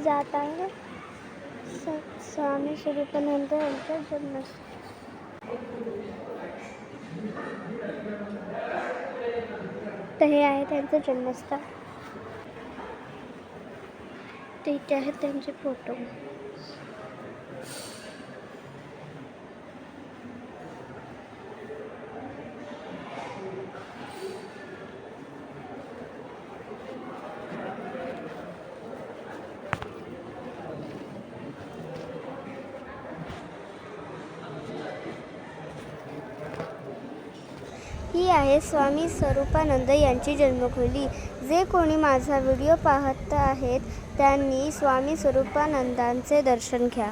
जात आहे स्वामी स्वरूपानंद यांच्या जन्मस्थानी. तर हे आहे त्यांचं जन्मस्थळ. ते इथे आहेत त्यांचे फोटो. ही आहे स्वामी स्वरूपानंद यांची जन्मकुंडली. जे कोणी माझा व्हिडिओ पाहत आहेत त्यांनी स्वामी स्वरूपानंदांचे दर्शन घ्या.